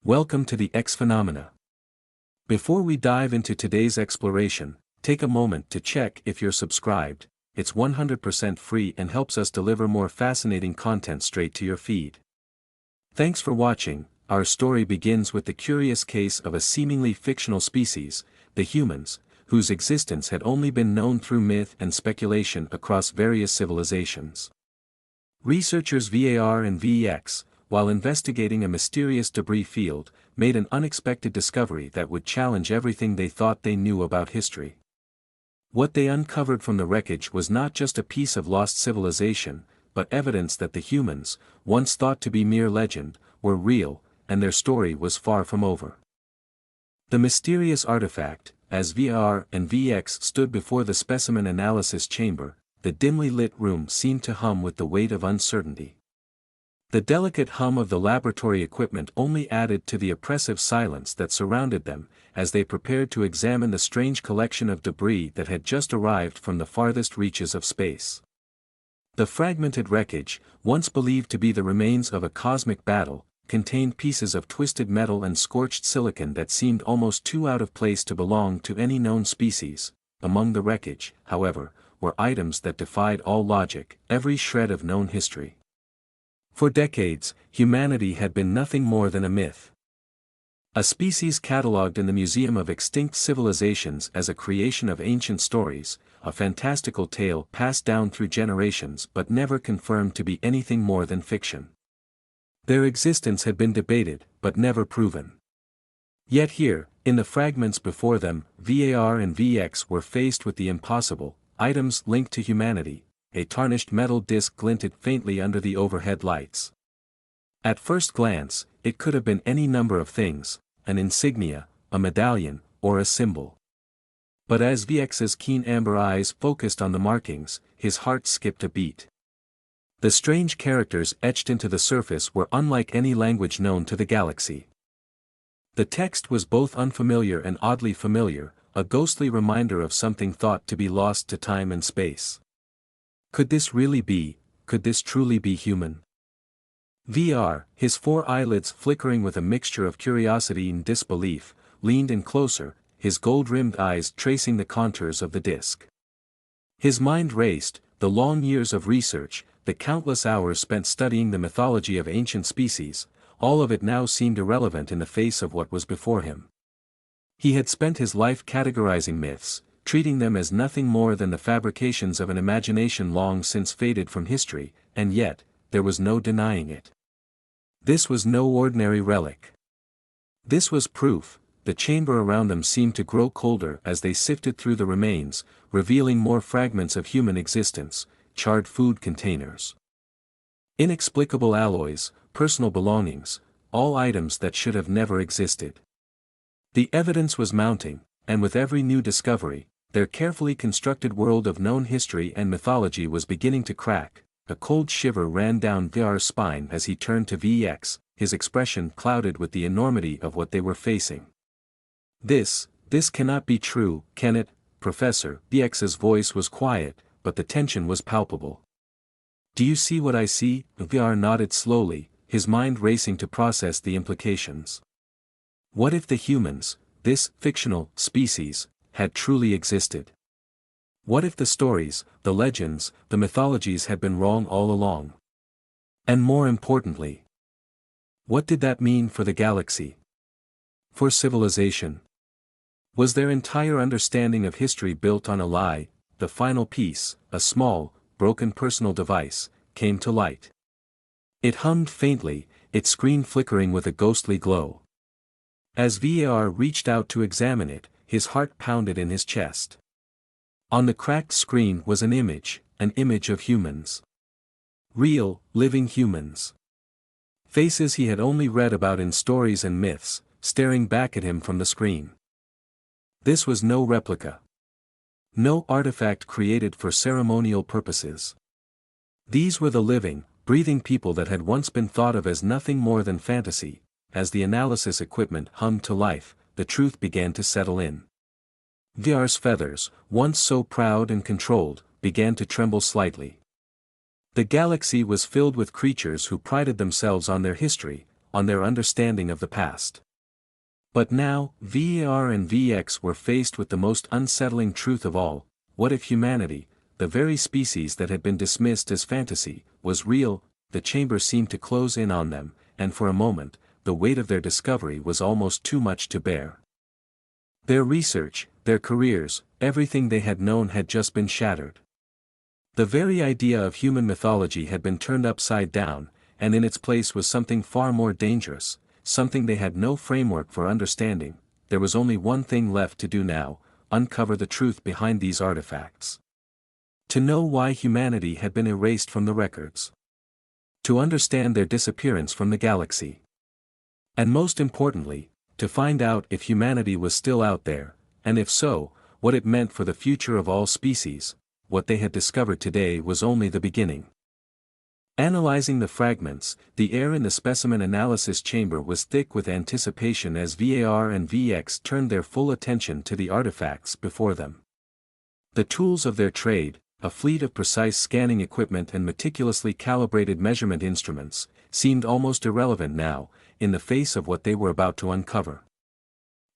Welcome to the X Phenomena. Before we dive into today's exploration, take a moment to check if you're subscribed. It's 100% free and helps us deliver more fascinating content straight to your feed. Thanks for watching. Our story begins with the curious case of a seemingly fictional species, the humans, whose existence had only been known through myth and speculation across various civilizations. Researchers VAR and VEX, while investigating a mysterious debris field, made an unexpected discovery that would challenge everything they thought they knew about history. What they uncovered from the wreckage was not just a piece of lost civilization, but evidence that the humans, once thought to be mere legend, were real, and their story was far from over. The mysterious artifact, as VAR and VX stood before the specimen analysis chamber, the dimly lit room seemed to hum with the weight of uncertainty. The delicate hum of the laboratory equipment only added to the oppressive silence that surrounded them, as they prepared to examine the strange collection of debris that had just arrived from the farthest reaches of space. The fragmented wreckage, once believed to be the remains of a cosmic battle, contained pieces of twisted metal and scorched silicon that seemed almost too out of place to belong to any known species. Among the wreckage, however, were items that defied all logic, every shred of known history. For decades, humanity had been nothing more than a myth. A species catalogued in the Museum of Extinct Civilizations as a creation of ancient stories, a fantastical tale passed down through generations but never confirmed to be anything more than fiction. Their existence had been debated, but never proven. Yet here, in the fragments before them, VAR and VX were faced with the impossible. Items linked to humanity. A tarnished metal disc glinted faintly under the overhead lights. At first glance, it could have been any number of things, an insignia, a medallion, or a symbol. But as VX's keen amber eyes focused on the markings, his heart skipped a beat. The strange characters etched into the surface were unlike any language known to the galaxy. The text was both unfamiliar and oddly familiar, a ghostly reminder of something thought to be lost to time and space. Could this truly be human? VR, his four eyelids flickering with a mixture of curiosity and disbelief, leaned in closer, his gold-rimmed eyes tracing the contours of the disk. His mind raced, the long years of research, the countless hours spent studying the mythology of ancient species, all of it now seemed irrelevant in the face of what was before him. He had spent his life categorizing myths, treating them as nothing more than the fabrications of an imagination long since faded from history, and yet, there was no denying it. This was no ordinary relic. This was proof. The chamber around them seemed to grow colder as they sifted through the remains, revealing more fragments of human existence, charred food containers, inexplicable alloys, personal belongings, all items that should have never existed. The evidence was mounting, and with every new discovery, their carefully constructed world of known history and mythology was beginning to crack. A cold shiver ran down VR's spine as he turned to VX, his expression clouded with the enormity of what they were facing. This cannot be true, can it, Professor? VX's voice was quiet, but the tension was palpable. Do you see what I see? VR nodded slowly, his mind racing to process the implications. What if the humans, this fictional species, had truly existed? What if the stories, the legends, the mythologies had been wrong all along? And more importantly, what did that mean for the galaxy? For civilization? Was their entire understanding of history built on a lie? The final piece, a small, broken personal device, came to light. It hummed faintly, its screen flickering with a ghostly glow. As VAR reached out to examine it, his heart pounded in his chest. On the cracked screen was an image of humans. Real, living humans. Faces he had only read about in stories and myths, staring back at him from the screen. This was no replica. No artifact created for ceremonial purposes. These were the living, breathing people that had once been thought of as nothing more than fantasy. As the analysis equipment hummed to life, the truth began to settle in. VR's feathers, once so proud and controlled, began to tremble slightly. The galaxy was filled with creatures who prided themselves on their history, on their understanding of the past. But now, VAR and VX were faced with the most unsettling truth of all: what if humanity, the very species that had been dismissed as fantasy, was real? The chamber seemed to close in on them, and for a moment, the weight of their discovery was almost too much to bear. Their research, their careers, everything they had known had just been shattered. The very idea of human mythology had been turned upside down, and in its place was something far more dangerous, something they had no framework for understanding. There was only one thing left to do now: uncover the truth behind these artifacts. To know why humanity had been erased from the records. To understand their disappearance from the galaxy. And most importantly, to find out if humanity was still out there, and if so, what it meant for the future of all species. What they had discovered today was only the beginning. Analyzing the fragments, the air in the specimen analysis chamber was thick with anticipation as VAR and VX turned their full attention to the artifacts before them. The tools of their trade, a fleet of precise scanning equipment and meticulously calibrated measurement instruments, seemed almost irrelevant now, in the face of what they were about to uncover.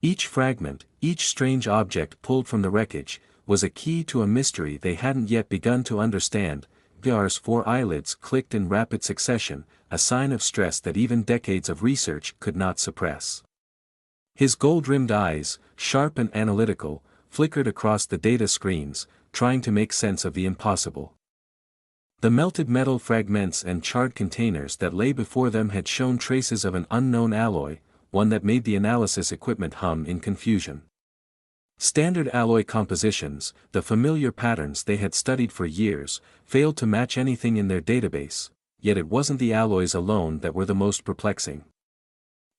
Each fragment, each strange object pulled from the wreckage, was a key to a mystery they hadn't yet begun to understand. VAR's 4 eyelids clicked in rapid succession, a sign of stress that even decades of research could not suppress. His gold-rimmed eyes, sharp and analytical, flickered across the data screens, trying to make sense of the impossible. The melted metal fragments and charred containers that lay before them had shown traces of an unknown alloy, one that made the analysis equipment hum in confusion. Standard alloy compositions, the familiar patterns they had studied for years, failed to match anything in their database, yet it wasn't the alloys alone that were the most perplexing.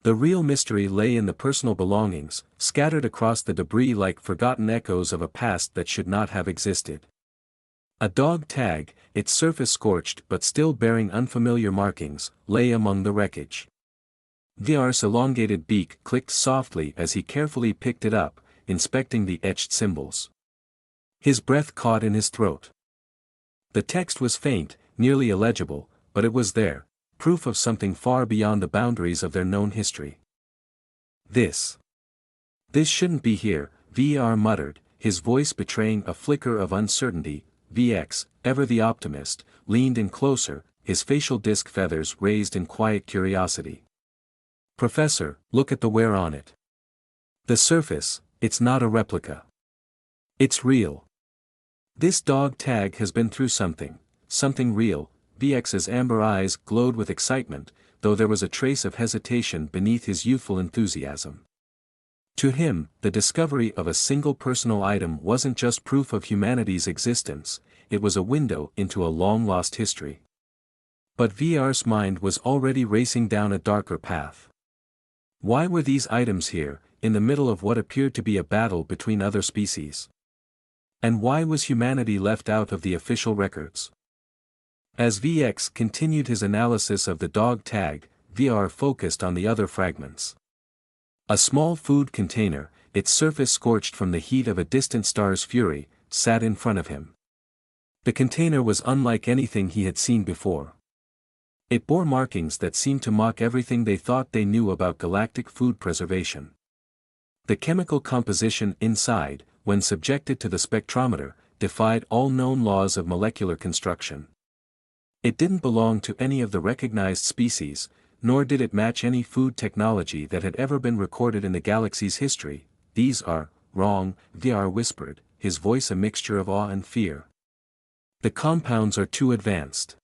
The real mystery lay in the personal belongings, scattered across the debris like forgotten echoes of a past that should not have existed. A dog tag, its surface scorched but still bearing unfamiliar markings, lay among the wreckage. VR's elongated beak clicked softly as he carefully picked it up, inspecting the etched symbols. His breath caught in his throat. The text was faint, nearly illegible, but it was there, proof of something far beyond the boundaries of their known history. This shouldn't be here, VR muttered, his voice betraying a flicker of uncertainty. VX, ever the optimist, leaned in closer, his facial disc feathers raised in quiet curiosity. Professor, look at the wear on it. The surface, it's not a replica. It's real. This dog tag has been through something real. VX's amber eyes glowed with excitement, though there was a trace of hesitation beneath his youthful enthusiasm. To him, the discovery of a single personal item wasn't just proof of humanity's existence, it was a window into a long-lost history. But VR's mind was already racing down a darker path. Why were these items here, in the middle of what appeared to be a battle between other species? And why was humanity left out of the official records? As VX continued his analysis of the dog tag, VR focused on the other fragments. A small food container, its surface scorched from the heat of a distant star's fury, sat in front of him. The container was unlike anything he had seen before. It bore markings that seemed to mock everything they thought they knew about galactic food preservation. The chemical composition inside, when subjected to the spectrometer, defied all known laws of molecular construction. It didn't belong to any of the recognized species, nor did it match any food technology that had ever been recorded in the galaxy's history. These are wrong, VR whispered, his voice a mixture of awe and fear. The compounds are too advanced.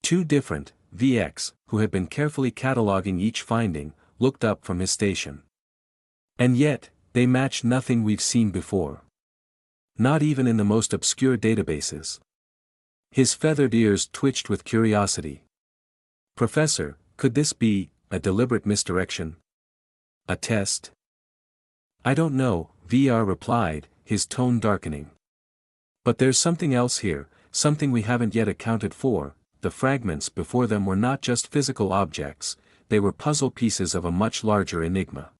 Too different. VX, who had been carefully cataloging each finding, looked up from his station. And yet, they match nothing we've seen before. Not even in the most obscure databases. His feathered ears twitched with curiosity. Professor, could this be a deliberate misdirection? A test? I don't know, VR replied, his tone darkening. But there's something else here, something we haven't yet accounted for. The fragments before them were not just physical objects, they were puzzle pieces of a much larger enigma.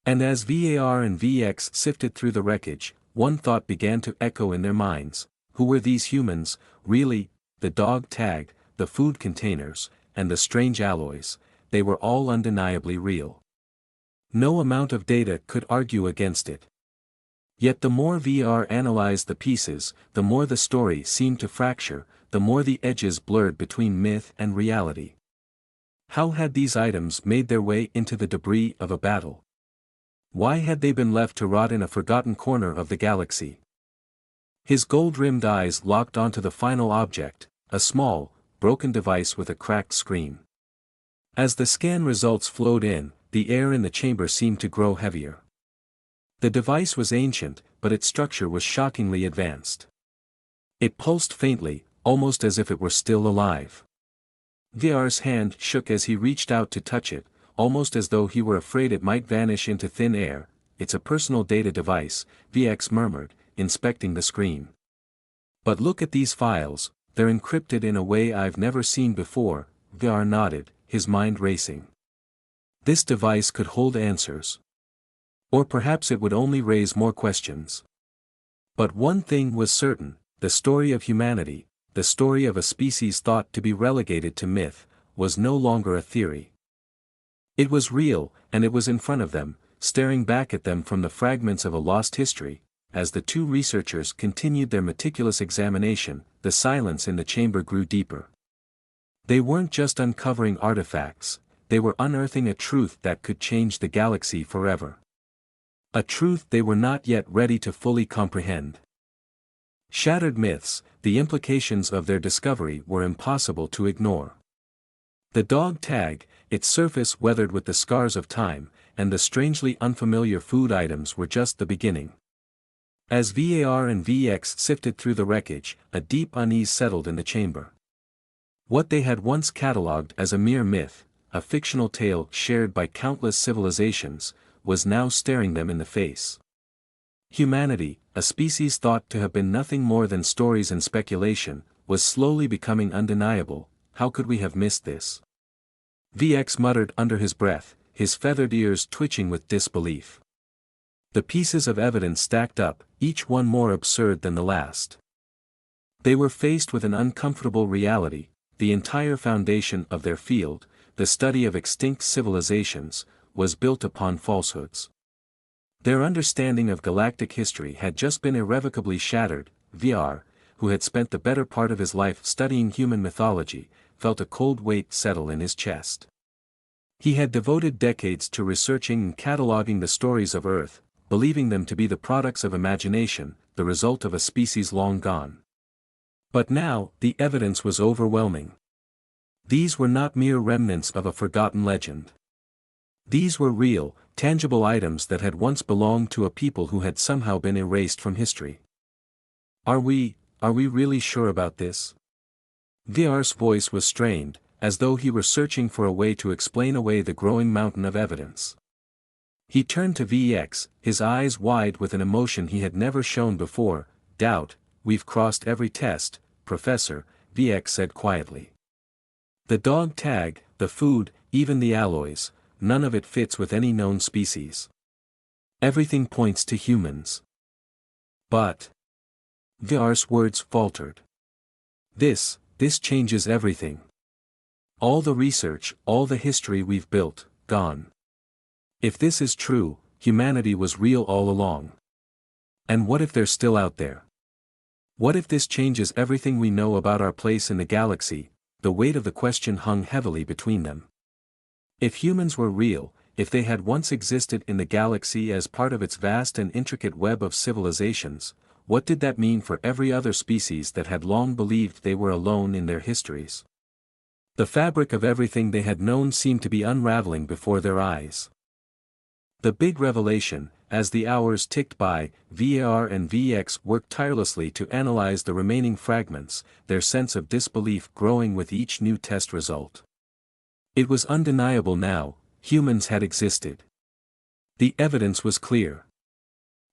And as VAR and VX sifted through the wreckage, one thought began to echo in their minds. Who were these humans, really? The dog tag, the food containers, and the strange alloys, they were all undeniably real. No amount of data could argue against it. Yet the more VR analyzed the pieces, the more the story seemed to fracture, the more the edges blurred between myth and reality. How had these items made their way into the debris of a battle? Why had they been left to rot in a forgotten corner of the galaxy? His gold-rimmed eyes locked onto the final object, a small, broken device with a cracked screen. As the scan results flowed in, the air in the chamber seemed to grow heavier. The device was ancient, but its structure was shockingly advanced. It pulsed faintly, almost as if it were still alive. VR's hand shook as he reached out to touch it, almost as though he were afraid it might vanish into thin air. "It's a personal data device," VX murmured, inspecting the screen. "But look at these files, they're encrypted in a way I've never seen before." VR nodded, his mind racing. This device could hold answers. Or perhaps it would only raise more questions. But one thing was certain: the story of humanity, the story of a species thought to be relegated to myth, was no longer a theory. It was real, and it was in front of them, staring back at them from the fragments of a lost history. As the two researchers continued their meticulous examination, the silence in the chamber grew deeper. They weren't just uncovering artifacts, they were unearthing a truth that could change the galaxy forever. A truth they were not yet ready to fully comprehend. Shattered myths, the implications of their discovery were impossible to ignore. The dog tag, its surface weathered with the scars of time, and the strangely unfamiliar food items were just the beginning. As VAR and VX sifted through the wreckage, a deep unease settled in the chamber. What they had once catalogued as a mere myth, a fictional tale shared by countless civilizations, was now staring them in the face. Humanity, a species thought to have been nothing more than stories and speculation, was slowly becoming undeniable. How could we have missed this? VX muttered under his breath, his feathered ears twitching with disbelief. The pieces of evidence stacked up, each one more absurd than the last. They were faced with an uncomfortable reality: the entire foundation of their field, the study of extinct civilizations, was built upon falsehoods. Their understanding of galactic history had just been irrevocably shattered. VR, who had spent the better part of his life studying human mythology, felt a cold weight settle in his chest. He had devoted decades to researching and cataloging the stories of Earth, believing them to be the products of imagination, the result of a species long gone. But now, the evidence was overwhelming. These were not mere remnants of a forgotten legend. These were real, tangible items that had once belonged to a people who had somehow been erased from history. Are we really sure about this?" VR's voice was strained, as though he were searching for a way to explain away the growing mountain of evidence. He turned to VX, his eyes wide with an emotion he had never shown before. "Doubt, we've crossed every test, Professor," VX said quietly. "The dog tag, the food, even the alloys, none of it fits with any known species. Everything points to humans." "But..." VR's words faltered. This changes everything. All the research, all the history we've built, gone. If this is true, humanity was real all along. And what if they're still out there? What if this changes everything we know about our place in the galaxy? The weight of the question hung heavily between them. If humans were real, if they had once existed in the galaxy as part of its vast and intricate web of civilizations, what did that mean for every other species that had long believed they were alone in their histories? The fabric of everything they had known seemed to be unraveling before their eyes. The big revelation: as the hours ticked by, VAR and VX worked tirelessly to analyze the remaining fragments, their sense of disbelief growing with each new test result. It was undeniable now: humans had existed. The evidence was clear.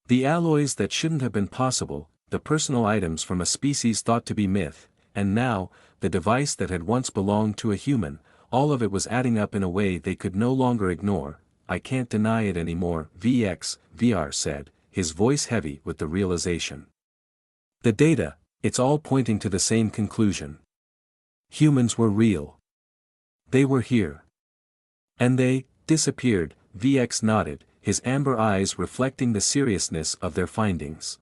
The alloys that shouldn't have been possible, the personal items from a species thought to be myth, and now, the device that had once belonged to a human, all of it was adding up in a way they could no longer ignore. "I can't deny it anymore," VR said, his voice heavy with the realization. "The data, it's all pointing to the same conclusion. Humans were real. They were here. And they disappeared, VX nodded, his amber eyes reflecting the seriousness of their findings.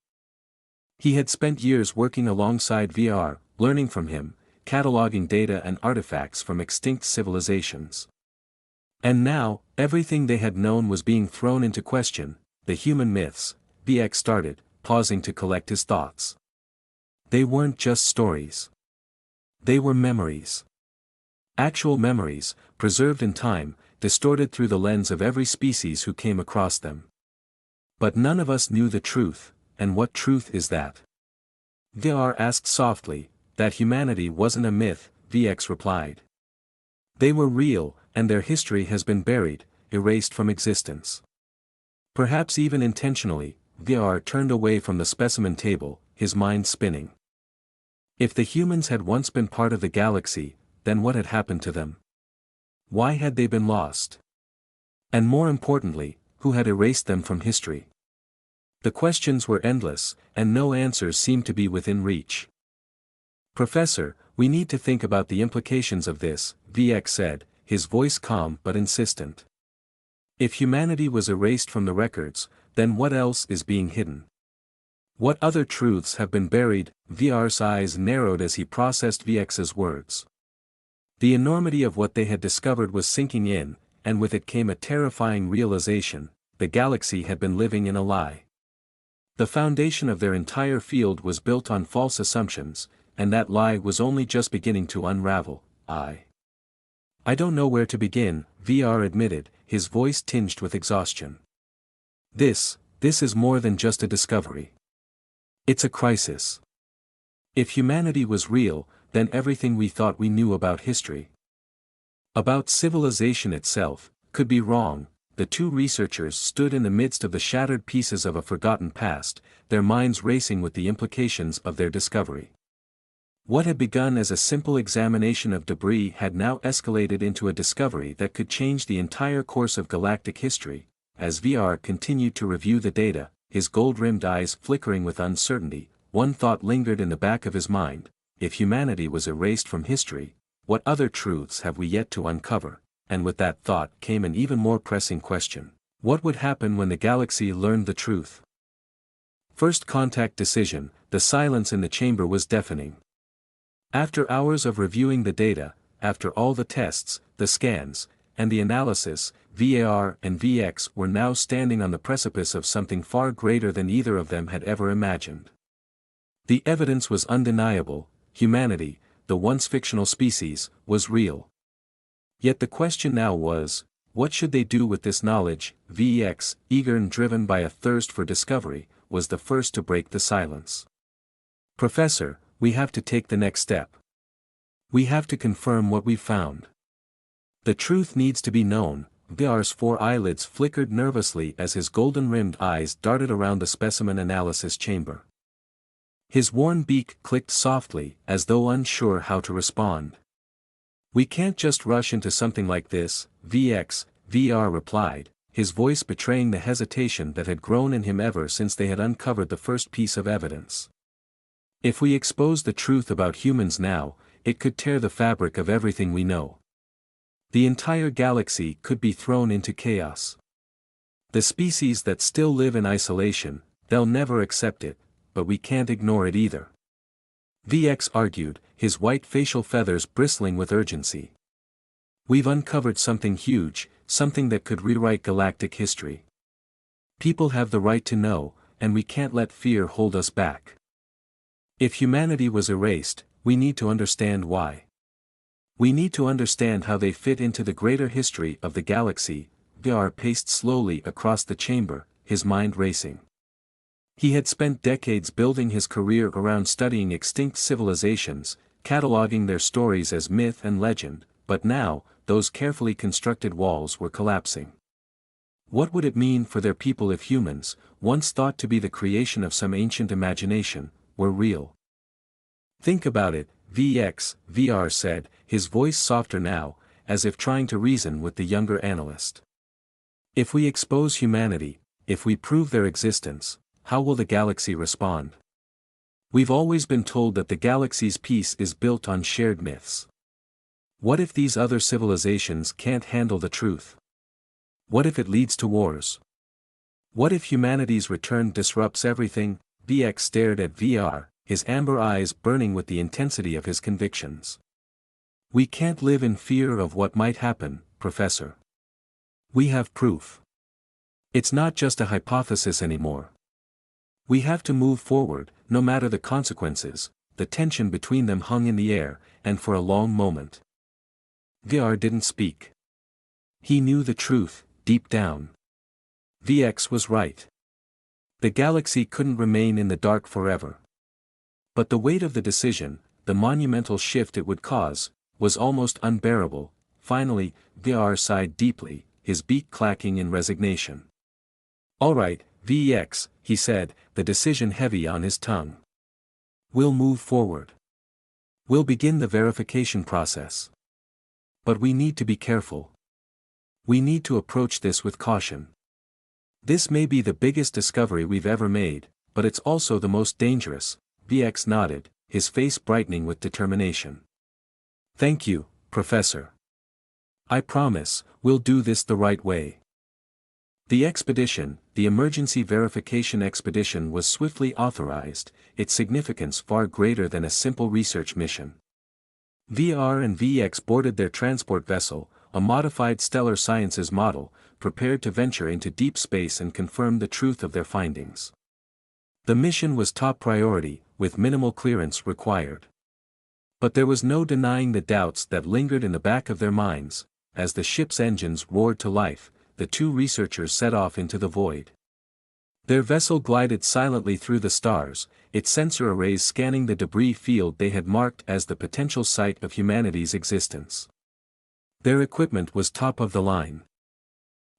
He had spent years working alongside VR, learning from him, cataloging data and artifacts from extinct civilizations. And now, everything they had known was being thrown into question, the human myths, VX started, pausing to collect his thoughts. They weren't just stories. They were memories. Actual memories, preserved in time, distorted through the lens of every species who came across them. But none of us knew the truth, and what truth is that? VR asked softly. That humanity wasn't a myth, VX replied. They were real, and their history has been buried, erased from existence. Perhaps even intentionally, VR turned away from the specimen table, his mind spinning. If the humans had once been part of the galaxy, then what had happened to them? Why had they been lost? And more importantly, who had erased them from history? The questions were endless, and no answers seemed to be within reach. Professor, we need to think about the implications of this, VX said, his voice calm but insistent. If humanity was erased from the records, then what else is being hidden? What other truths have been buried? VR's eyes narrowed as he processed VX's words. The enormity of what they had discovered was sinking in, and with it came a terrifying realization: the galaxy had been living in a lie. The foundation of their entire field was built on false assumptions, and that lie was only just beginning to unravel. I don't know where to begin, VR admitted, his voice tinged with exhaustion. This is more than just a discovery. It's a crisis. If humanity was real, then everything we thought we knew about history, about civilization itself, could be wrong. The two researchers stood in the midst of the shattered pieces of a forgotten past, their minds racing with the implications of their discovery. What had begun as a simple examination of debris had now escalated into a discovery that could change the entire course of galactic history. As VR continued to review the data, his gold-rimmed eyes flickering with uncertainty, one thought lingered in the back of his mind: if humanity was erased from history, what other truths have we yet to uncover? And with that thought came an even more pressing question: what would happen when the galaxy learned the truth? First contact decision. The silence in the chamber was deafening. After hours of reviewing the data, after all the tests, the scans, and the analysis, VAR and VX were now standing on the precipice of something far greater than either of them had ever imagined. The evidence was undeniable: humanity, the once fictional species, was real. Yet the question now was, what should they do with this knowledge? VX, eager and driven by a thirst for discovery, was the first to break the silence. Professor, we have to take the next step. We have to confirm what we've found. The truth needs to be known. VR's four eyelids flickered nervously as his golden-rimmed eyes darted around the specimen analysis chamber. His worn beak clicked softly, as though unsure how to respond. We can't just rush into something like this, VR replied, his voice betraying the hesitation that had grown in him ever since they had uncovered the first piece of evidence. If we expose the truth about humans now, it could tear the fabric of everything we know. The entire galaxy could be thrown into chaos. The species that still live in isolation, they'll never accept it, but we can't ignore it either. VX argued, his white facial feathers bristling with urgency. We've uncovered something huge, something that could rewrite galactic history. People have the right to know, and we can't let fear hold us back. If humanity was erased, we need to understand why. We need to understand how they fit into the greater history of the galaxy. VR paced slowly across the chamber, his mind racing. He had spent decades building his career around studying extinct civilizations, cataloging their stories as myth and legend, but now, those carefully constructed walls were collapsing. What would it mean for their people if humans, once thought to be the creation of some ancient imagination, were real? Think about it, VR said, his voice softer now, as if trying to reason with the younger analyst. If we expose humanity, if we prove their existence, how will the galaxy respond? We've always been told that the galaxy's peace is built on shared myths. What if these other civilizations can't handle the truth? What if it leads to wars? What if humanity's return disrupts everything? VX stared at VR, his amber eyes burning with the intensity of his convictions. We can't live in fear of what might happen, Professor. We have proof. It's not just a hypothesis anymore. We have to move forward, no matter the consequences. The tension between them hung in the air, and for a long moment. VR didn't speak. He knew the truth, deep down. VX was right. The galaxy couldn't remain in the dark forever. But the weight of the decision, the monumental shift it would cause, was almost unbearable. Finally, VR sighed deeply, his beak clacking in resignation. All right, VX, he said, the decision heavy on his tongue. We'll move forward. We'll begin the verification process. But we need to be careful. We need to approach this with caution. This may be the biggest discovery we've ever made, but it's also the most dangerous. VX nodded, his face brightening with determination. Thank you, Professor. I promise, we'll do this the right way. The expedition, the emergency verification expedition, was swiftly authorized, its significance far greater than a simple research mission. VR and VX boarded their transport vessel, a modified stellar sciences model, prepared to venture into deep space and confirm the truth of their findings. The mission was top priority, with minimal clearance required. But there was no denying the doubts that lingered in the back of their minds. As the ship's engines roared to life, the two researchers set off into the void. Their vessel glided silently through the stars, its sensor arrays scanning the debris field they had marked as the potential site of humanity's existence. Their equipment was top of the line.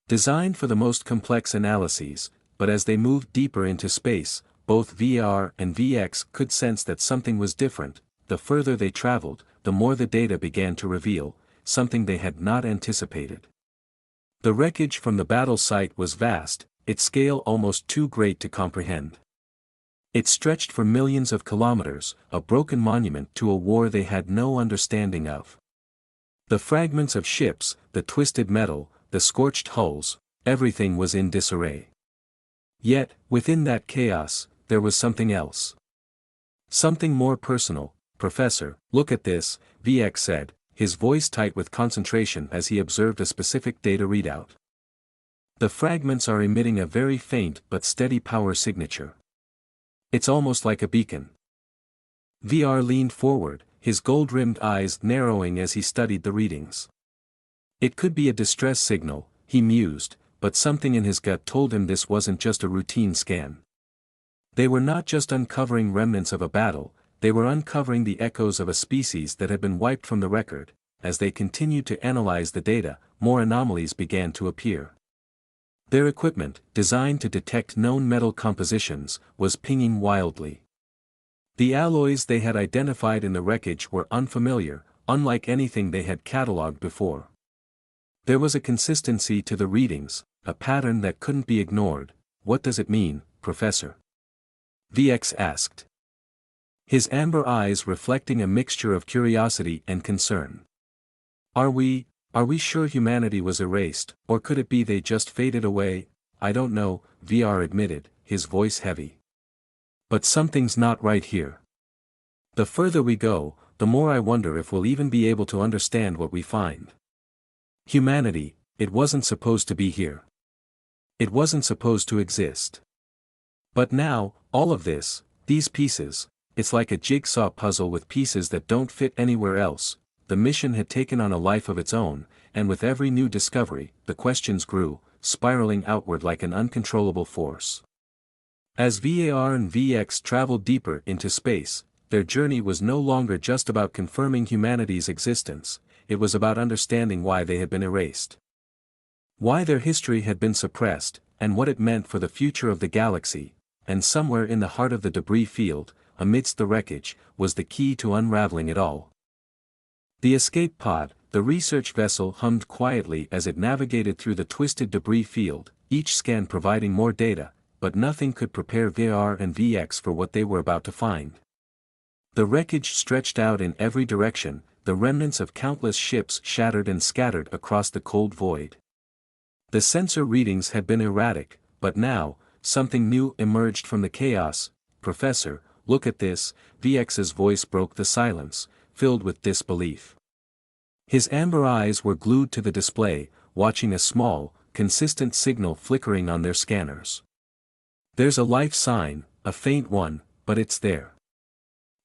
Designed for the most complex analyses, but as they moved deeper into space, both VR and VX could sense that something was different. The further they traveled, the more the data began to reveal, something they had not anticipated. The wreckage from the battle site was vast, its scale almost too great to comprehend. It stretched for millions of kilometers, a broken monument to a war they had no understanding of. The fragments of ships, the twisted metal, the scorched hulls, everything was in disarray. Yet, within that chaos, there was something else. Something more personal. Professor, look at this, VX said, his voice tight with concentration as he observed a specific data readout. The fragments are emitting a very faint but steady power signature. It's almost like a beacon. VR leaned forward, his gold-rimmed eyes narrowing as he studied the readings. It could be a distress signal, he mused, but something in his gut told him this wasn't just a routine scan. They were not just uncovering remnants of a battle, they were uncovering the echoes of a species that had been wiped from the record. As they continued to analyze the data, more anomalies began to appear. Their equipment, designed to detect known metal compositions, was pinging wildly. The alloys they had identified in the wreckage were unfamiliar, unlike anything they had catalogued before. There was a consistency to the readings, a pattern that couldn't be ignored. What does it mean, Professor? VX asked. His amber eyes reflecting a mixture of curiosity and concern. Are we sure humanity was erased, or could it be they just faded away? I don't know, VR admitted, his voice heavy. But something's not right here. The further we go, the more I wonder if we'll even be able to understand what we find. Humanity, it wasn't supposed to be here. It wasn't supposed to exist. But now, all of this, these pieces, it's like a jigsaw puzzle with pieces that don't fit anywhere else. The mission had taken on a life of its own, and with every new discovery, the questions grew, spiraling outward like an uncontrollable force. As VAR and VX traveled deeper into space, their journey was no longer just about confirming humanity's existence, it was about understanding why they had been erased. Why their history had been suppressed, and what it meant for the future of the galaxy, and somewhere in the heart of the debris field, amidst the wreckage, was the key to unraveling it all. The escape pod, the research vessel, hummed quietly as it navigated through the twisted debris field, each scan providing more data, but nothing could prepare VR and VX for what they were about to find. The wreckage stretched out in every direction, the remnants of countless ships shattered and scattered across the cold void. The sensor readings had been erratic, but now, something new emerged from the chaos. "Professor, look at this," VX's voice broke the silence, filled with disbelief. His amber eyes were glued to the display, watching a small, consistent signal flickering on their scanners. "There's a life sign, a faint one, but it's there.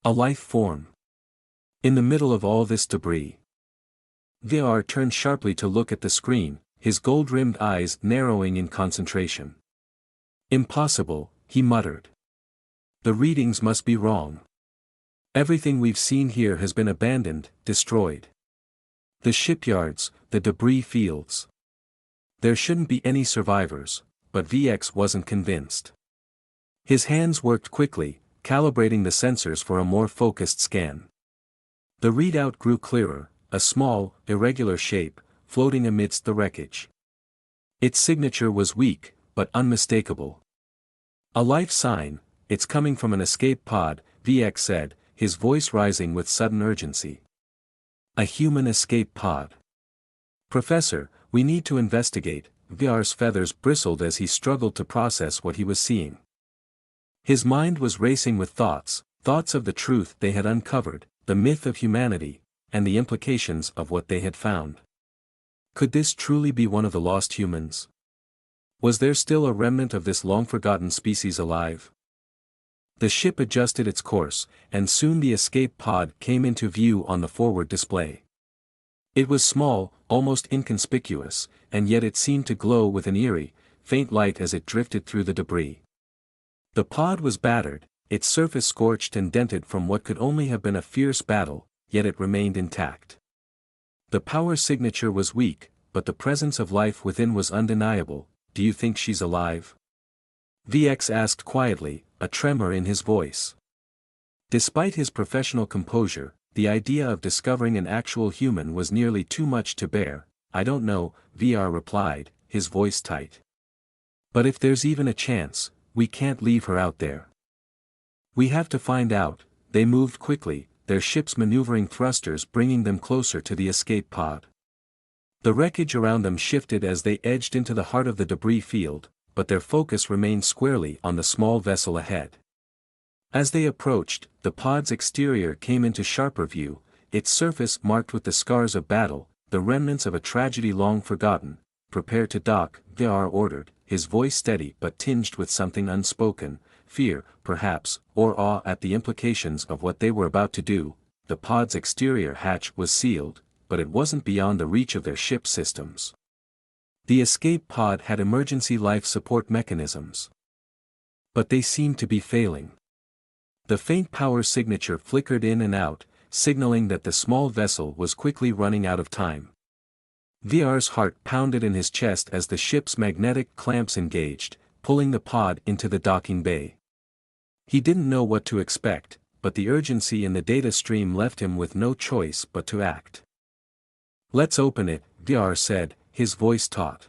A life form. In the middle of all this debris." VR turned sharply to look at the screen, his gold-rimmed eyes narrowing in concentration. "Impossible," he muttered. "The readings must be wrong. Everything we've seen here has been abandoned, destroyed. The shipyards, the debris fields. There shouldn't be any survivors," but VX wasn't convinced. His hands worked quickly, calibrating the sensors for a more focused scan. The readout grew clearer, a small, irregular shape, floating amidst the wreckage. Its signature was weak, but unmistakable. "A life sign, it's coming from an escape pod," VX said, his voice rising with sudden urgency. "A human escape pod. Professor, we need to investigate." VR's feathers bristled as he struggled to process what he was seeing. His mind was racing with thoughts of the truth they had uncovered, the myth of humanity, and the implications of what they had found. Could this truly be one of the lost humans? Was there still a remnant of this long-forgotten species alive? The ship adjusted its course, and soon the escape pod came into view on the forward display. It was small, almost inconspicuous, and yet it seemed to glow with an eerie, faint light as it drifted through the debris. The pod was battered, its surface scorched and dented from what could only have been a fierce battle, yet it remained intact. The power signature was weak, but the presence of life within was undeniable. "Do you think she's alive?" VX asked quietly, a tremor in his voice. Despite his professional composure, the idea of discovering an actual human was nearly too much to bear. "I don't know," VR replied, his voice tight. "But if there's even a chance, we can't leave her out there. We have to find out." They moved quickly, their ship's maneuvering thrusters bringing them closer to the escape pod. The wreckage around them shifted as they edged into the heart of the debris field, but their focus remained squarely on the small vessel ahead. As they approached, the pod's exterior came into sharper view, its surface marked with the scars of battle, the remnants of a tragedy long forgotten. "Prepare to dock," VR ordered, his voice steady but tinged with something unspoken, fear, perhaps, or awe at the implications of what they were about to do. The pod's exterior hatch was sealed, but it wasn't beyond the reach of their ship systems. The escape pod had emergency life support mechanisms. But they seemed to be failing. The faint power signature flickered in and out, signaling that the small vessel was quickly running out of time. VR's heart pounded in his chest as the ship's magnetic clamps engaged, pulling the pod into the docking bay. He didn't know what to expect, but the urgency in the data stream left him with no choice but to act. "Let's open it," VR said, his voice taut.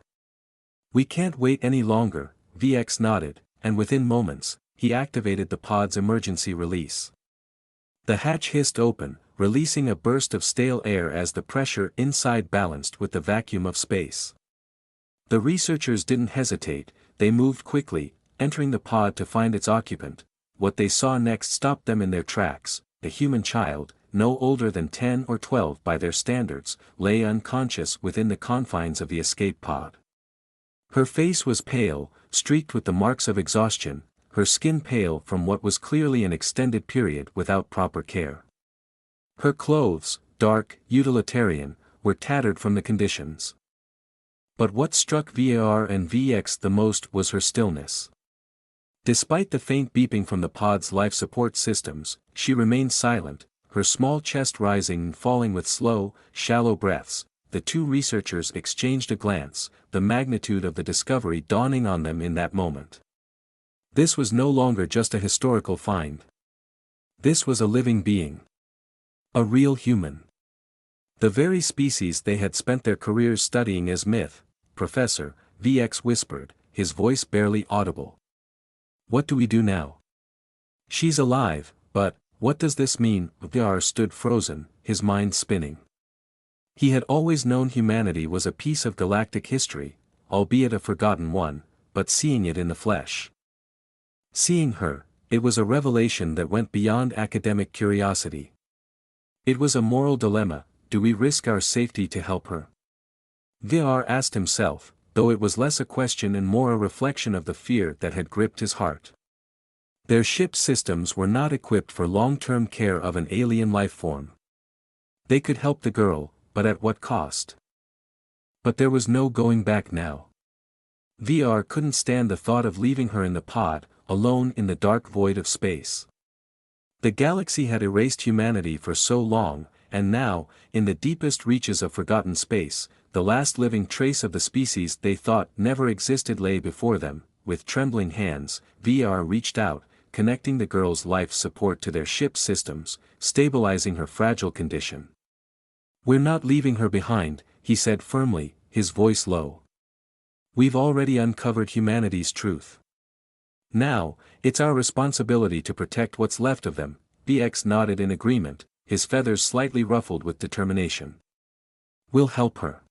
"We can't wait any longer," VX nodded, and within moments, he activated the pod's emergency release. The hatch hissed open, releasing a burst of stale air as the pressure inside balanced with the vacuum of space. The researchers didn't hesitate, they moved quickly, entering the pod to find its occupant. What they saw next stopped them in their tracks. A human child, no older than 10 or 12 by their standards, lay unconscious within the confines of the escape pod. Her face was pale, streaked with the marks of exhaustion, her skin pale from what was clearly an extended period without proper care. Her clothes, dark, utilitarian, were tattered from the conditions. But what struck VAR and VX the most was her stillness. Despite the faint beeping from the pod's life support systems, she remained silent, her small chest rising and falling with slow, shallow breaths. The two researchers exchanged a glance, the magnitude of the discovery dawning on them in that moment. This was no longer just a historical find. This was a living being. A real human. The very species they had spent their careers studying as myth. "Professor," VX whispered, his voice barely audible. "What do we do now? She's alive, but What does this mean? VR stood frozen, his mind spinning. He had always known humanity was a piece of galactic history, albeit a forgotten one, but seeing it in the flesh. Seeing her, it was a revelation that went beyond academic curiosity. It was a moral dilemma: do we risk our safety to help her? VR asked himself, though it was less a question and more a reflection of the fear that had gripped his heart. Their ship systems were not equipped for long-term care of an alien life form. They could help the girl, but at what cost? But there was no going back now. VR couldn't stand the thought of leaving her in the pod, alone in the dark void of space. The galaxy had erased humanity for so long, and now, in the deepest reaches of forgotten space, the last living trace of the species they thought never existed lay before them. With trembling hands, VR reached out, connecting the girl's life support to their ship systems, stabilizing her fragile condition. "We're not leaving her behind," he said firmly, his voice low. "We've already uncovered humanity's truth. Now, it's our responsibility to protect what's left of them." VX nodded in agreement, his feathers slightly ruffled with determination. "We'll help her.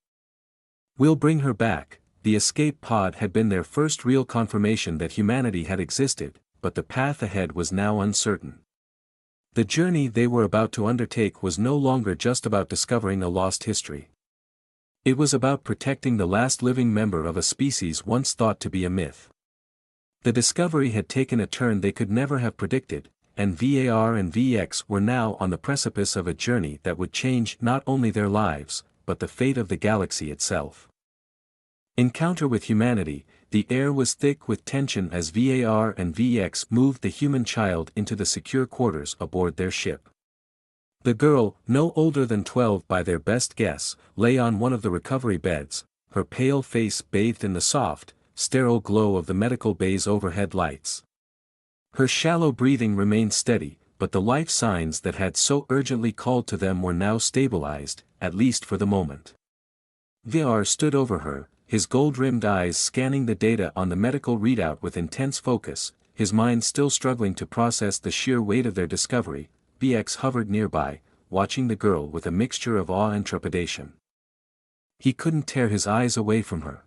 We'll bring her back." The escape pod had been their first real confirmation that humanity had existed, but the path ahead was now uncertain. The journey they were about to undertake was no longer just about discovering a lost history. It was about protecting the last living member of a species once thought to be a myth. The discovery had taken a turn they could never have predicted, and VAR and VX were now on the precipice of a journey that would change not only their lives, but the fate of the galaxy itself. Encounter with humanity. The air was thick with tension as VAR and VX moved the human child into the secure quarters aboard their ship. The girl, no older than 12 by their best guess, lay on one of the recovery beds, her pale face bathed in the soft, sterile glow of the medical bay's overhead lights. Her shallow breathing remained steady, but the life signs that had so urgently called to them were now stabilized, at least for the moment. VR stood over her, his gold-rimmed eyes scanning the data on the medical readout with intense focus, his mind still struggling to process the sheer weight of their discovery. VX hovered nearby, watching the girl with a mixture of awe and trepidation. He couldn't tear his eyes away from her.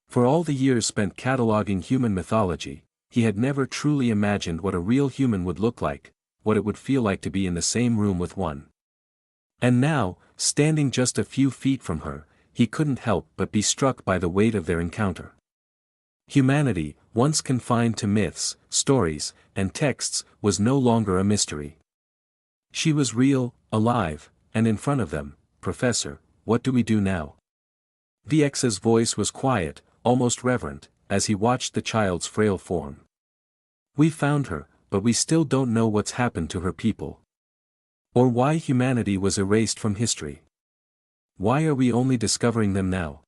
For all the years spent cataloging human mythology, he had never truly imagined what a real human would look like, what it would feel like to be in the same room with one. And now, standing just a few feet from her, he couldn't help but be struck by the weight of their encounter. Humanity, once confined to myths, stories, and texts, was no longer a mystery. She was real, alive, and in front of them. "Professor, what do we do now?" VX's voice was quiet, almost reverent, as he watched the child's frail form. "We've found her, but we still don't know what's happened to her people. Or why humanity was erased from history. Why are we only discovering them now?"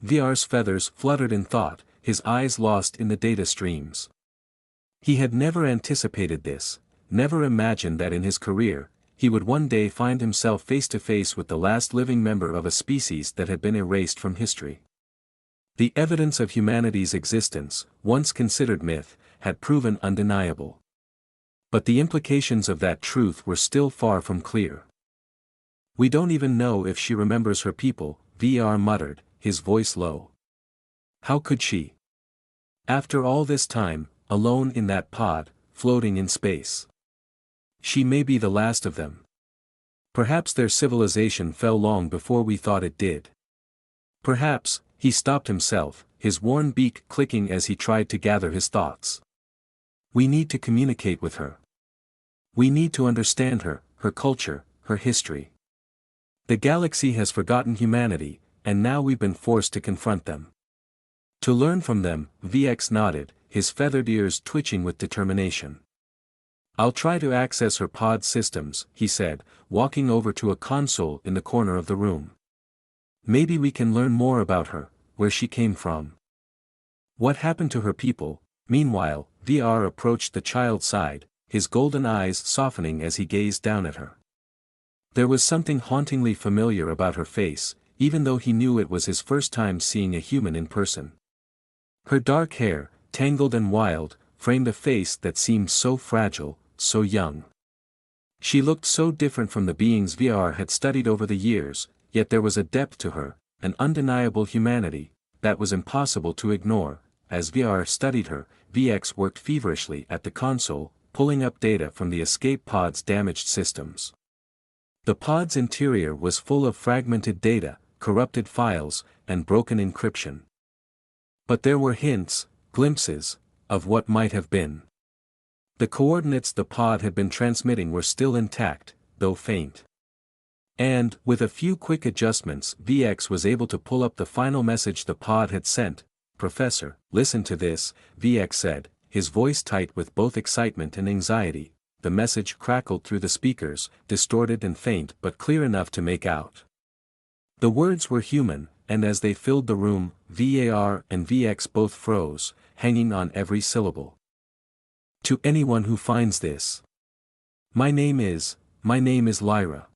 VR's feathers fluttered in thought, his eyes lost in the data streams. He had never anticipated this, never imagined that in his career, he would one day find himself face to face with the last living member of a species that had been erased from history. The evidence of humanity's existence, once considered myth, had proven undeniable. But the implications of that truth were still far from clear. "We don't even know if she remembers her people," VR muttered, his voice low. "How could she? After all this time, alone in that pod, floating in space. She may be the last of them. Perhaps their civilization fell long before we thought it did. Perhaps," he stopped himself, his worn beak clicking as he tried to gather his thoughts. "We need to communicate with her. We need to understand her, her culture, her history. The galaxy has forgotten humanity, and now we've been forced to confront them. To learn from them." VX nodded, his feathered ears twitching with determination. "I'll try to access her pod systems," he said, walking over to a console in the corner of the room. "Maybe we can learn more about her, where she came from. What happened to her people." Meanwhile, VR approached the child's side, his golden eyes softening as he gazed down at her. There was something hauntingly familiar about her face, even though he knew it was his first time seeing a human in person. Her dark hair, tangled and wild, framed a face that seemed so fragile, so young. She looked so different from the beings VR had studied over the years, yet there was a depth to her, an undeniable humanity, that was impossible to ignore. As VR studied her, VX worked feverishly at the console, pulling up data from the escape pod's damaged systems. The pod's interior was full of fragmented data, corrupted files, and broken encryption. But there were hints, glimpses, of what might have been. The coordinates the pod had been transmitting were still intact, though faint. And, with a few quick adjustments, VX was able to pull up the final message the pod had sent. "Professor, listen to this," VX said, his voice tight with both excitement and anxiety. The message crackled through the speakers, distorted and faint but clear enough to make out. The words were human, and as they filled the room, VAR and VX both froze, hanging on every syllable. "To anyone who finds this. My name is Lyra.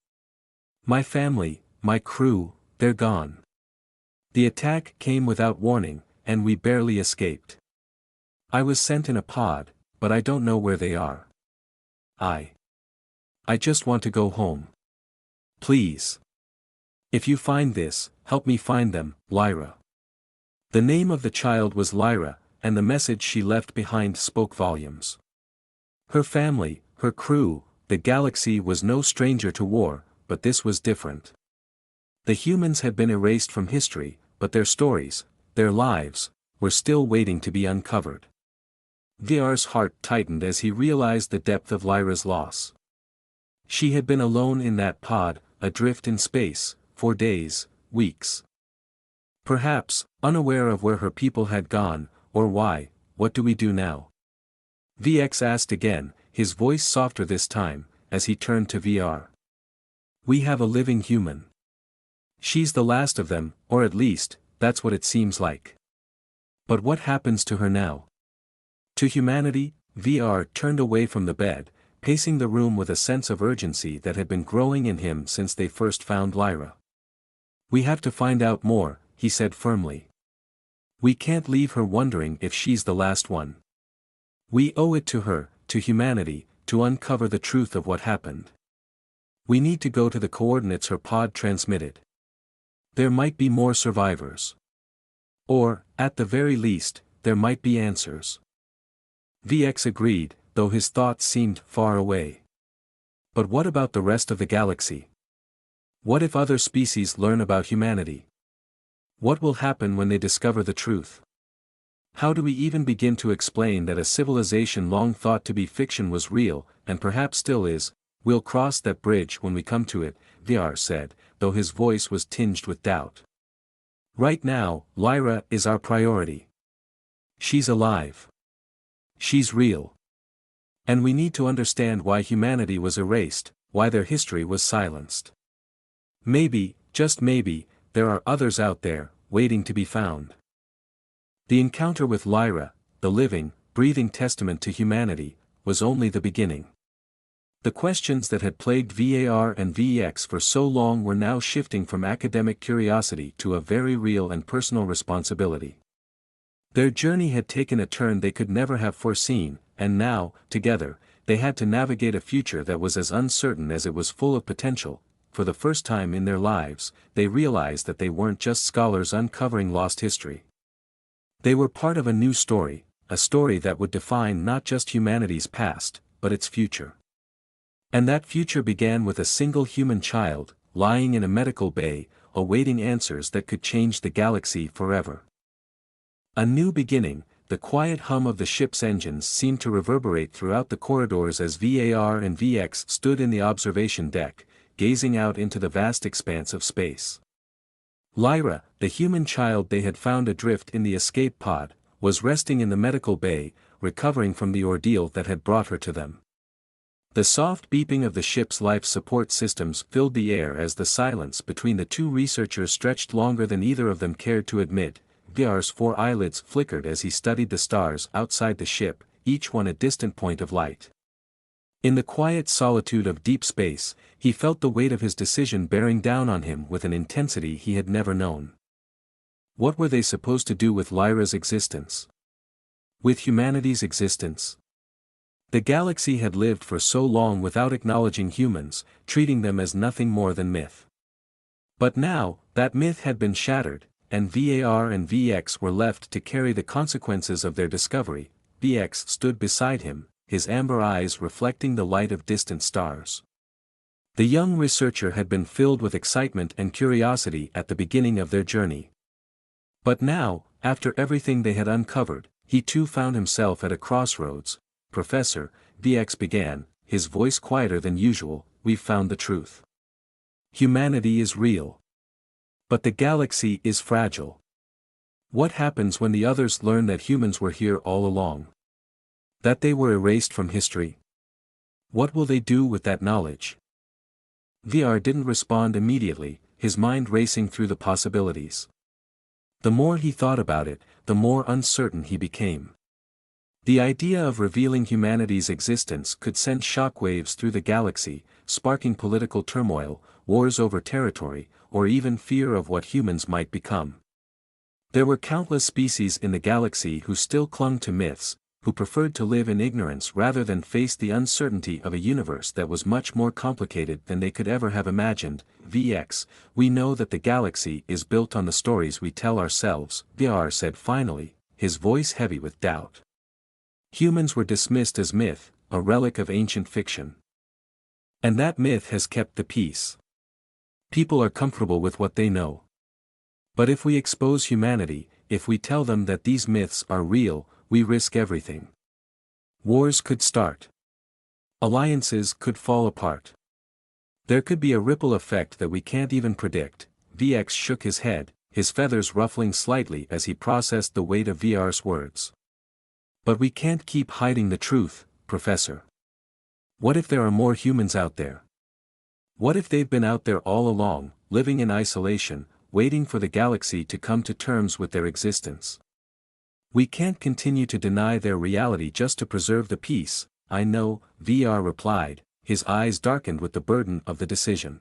My family, my crew, they're gone. The attack came without warning, and we barely escaped. I was sent in a pod, but I don't know where they are. I just want to go home. Please. If you find this, help me find them, Lyra." The name of the child was Lyra, and the message she left behind spoke volumes. Her family, her crew, the galaxy was no stranger to war, but this was different. The humans had been erased from history, but their stories, their lives, were still waiting to be uncovered. VR's heart tightened as he realized the depth of Lyra's loss. She had been alone in that pod, adrift in space, for days, weeks. Perhaps, unaware of where her people had gone, or why. "What do we do now?" VX asked again, his voice softer this time, as he turned to VR. "We have a living human. She's the last of them, or at least, that's what it seems like. But what happens to her now?" To humanity, VR turned away from the bed, pacing the room with a sense of urgency that had been growing in him since they first found Lyra. "We have to find out more," he said firmly. "We can't leave her wondering if she's the last one. We owe it to her, to humanity, to uncover the truth of what happened. We need to go to the coordinates her pod transmitted. There might be more survivors. Or, at the very least, there might be answers." VX agreed, though his thoughts seemed far away. But what about the rest of the galaxy? What if other species learn about humanity? What will happen when they discover the truth? How do we even begin to explain that a civilization long thought to be fiction was real, and perhaps still is? "We'll cross that bridge when we come to it," VR said, though his voice was tinged with doubt. "Right now, Lyra is our priority. She's alive. She's real. And we need to understand why humanity was erased, why their history was silenced. Maybe, just maybe, there are others out there, waiting to be found." The encounter with Lyra, the living, breathing testament to humanity, was only the beginning. The questions that had plagued VAR and VX for so long were now shifting from academic curiosity to a very real and personal responsibility. Their journey had taken a turn they could never have foreseen, and now, together, they had to navigate a future that was as uncertain as it was full of potential. For the first time in their lives, they realized that they weren't just scholars uncovering lost history. They were part of a new story, a story that would define not just humanity's past, but its future. And that future began with a single human child, lying in a medical bay, awaiting answers that could change the galaxy forever. A new beginning. The quiet hum of the ship's engines seemed to reverberate throughout the corridors as VAR and VX stood in the observation deck, gazing out into the vast expanse of space. Lyra, the human child they had found adrift in the escape pod, was resting in the medical bay, recovering from the ordeal that had brought her to them. The soft beeping of the ship's life support systems filled the air as the silence between the two researchers stretched longer than either of them cared to admit. VR's 4 eyelids flickered as he studied the stars outside the ship, each one a distant point of light. In the quiet solitude of deep space, he felt the weight of his decision bearing down on him with an intensity he had never known. What were they supposed to do with Lyra's existence? With humanity's existence? The galaxy had lived for so long without acknowledging humans, treating them as nothing more than myth. But now, that myth had been shattered, and VAR and VX were left to carry the consequences of their discovery. VX stood beside him, his amber eyes reflecting the light of distant stars. The young researcher had been filled with excitement and curiosity at the beginning of their journey. But now, after everything they had uncovered, he too found himself at a crossroads. "Professor," VX began, his voice quieter than usual, "we've found the truth. Humanity is real. But the galaxy is fragile. What happens when the others learn that humans were here all along? That they were erased from history? What will they do with that knowledge?" VR didn't respond immediately, his mind racing through the possibilities. The more he thought about it, the more uncertain he became. The idea of revealing humanity's existence could send shockwaves through the galaxy, sparking political turmoil, wars over territory, or even fear of what humans might become. There were countless species in the galaxy who still clung to myths, who preferred to live in ignorance rather than face the uncertainty of a universe that was much more complicated than they could ever have imagined. VX, we know that the galaxy is built on the stories we tell ourselves, VR said finally, his voice heavy with doubt. Humans were dismissed as myth, a relic of ancient fiction. And that myth has kept the peace. People are comfortable with what they know. But if we expose humanity, if we tell them that these myths are real, we risk everything. Wars could start. Alliances could fall apart. There could be a ripple effect that we can't even predict. VX shook his head, his feathers ruffling slightly as he processed the weight of VR's words. But we can't keep hiding the truth, Professor. What if there are more humans out there? What if they've been out there all along, living in isolation, waiting for the galaxy to come to terms with their existence? We can't continue to deny their reality just to preserve the peace. I know, VR replied, his eyes darkened with the burden of the decision.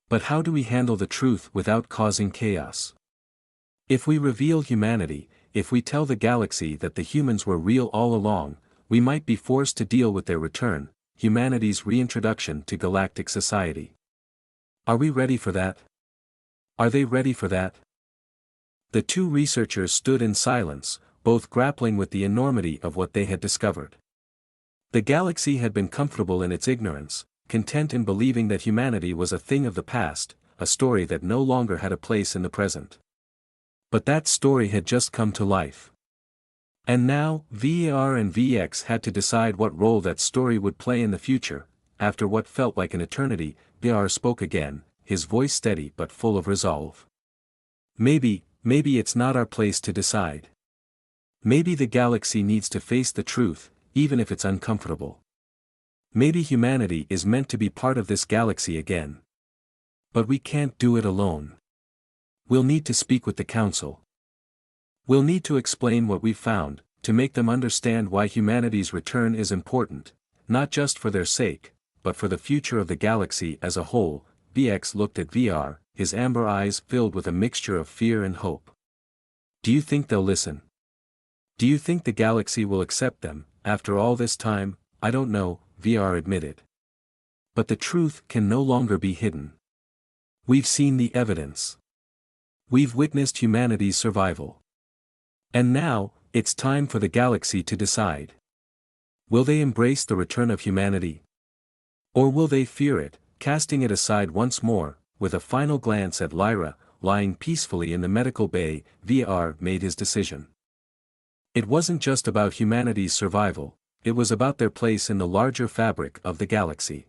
But how do we handle the truth without causing chaos? If we reveal humanity, if we tell the galaxy that the humans were real all along, we might be forced to deal with their return, humanity's reintroduction to galactic society. Are we ready for that? Are they ready for that? The two researchers stood in silence, both grappling with the enormity of what they had discovered. The galaxy had been comfortable in its ignorance, content in believing that humanity was a thing of the past, a story that no longer had a place in the present. But that story had just come to life. And now, VAR and VX had to decide what role that story would play in the future. After what felt like an eternity, VAR spoke again, his voice steady but full of resolve. Maybe it's not our place to decide. Maybe the galaxy needs to face the truth, even if it's uncomfortable. Maybe humanity is meant to be part of this galaxy again. But we can't do it alone. We'll need to speak with the Council. We'll need to explain what we've found, to make them understand why humanity's return is important, not just for their sake, but for the future of the galaxy as a whole. VX looked at VR, his amber eyes filled with a mixture of fear and hope. Do you think they'll listen? Do you think the galaxy will accept them? After all this time, I don't know, VR admitted. But the truth can no longer be hidden. We've seen the evidence. We've witnessed humanity's survival. And now, it's time for the galaxy to decide. Will they embrace the return of humanity? Or will they fear it, casting it aside once more? With a final glance at Lyra, lying peacefully in the medical bay, VR made his decision. It wasn't just about humanity's survival, it was about their place in the larger fabric of the galaxy.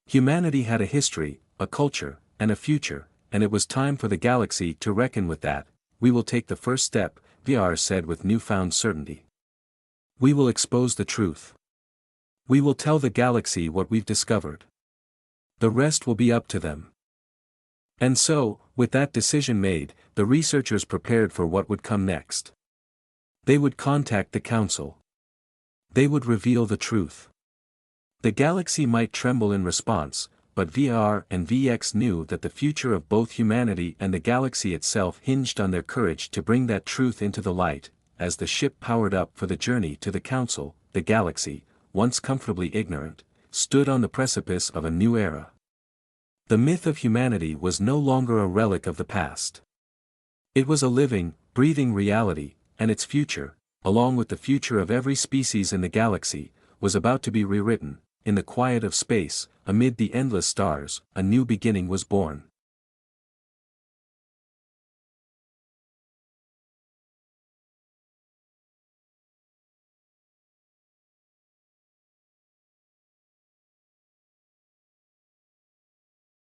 Humanity had a history, a culture, and a future, and it was time for the galaxy to reckon with that. We will take the first step, VR said with newfound certainty. We will expose the truth. We will tell the galaxy what we've discovered. The rest will be up to them. And so, with that decision made, the researchers prepared for what would come next. They would contact the Council. They would reveal the truth. The galaxy might tremble in response, but VR and VX knew that the future of both humanity and the galaxy itself hinged on their courage to bring that truth into the light. As the ship powered up for the journey to the Council, the galaxy, once comfortably ignorant, stood on the precipice of a new era. The myth of humanity was no longer a relic of the past. It was a living, breathing reality, and its future, along with the future of every species in the galaxy, was about to be rewritten. In the quiet of space, amid the endless stars, a new beginning was born.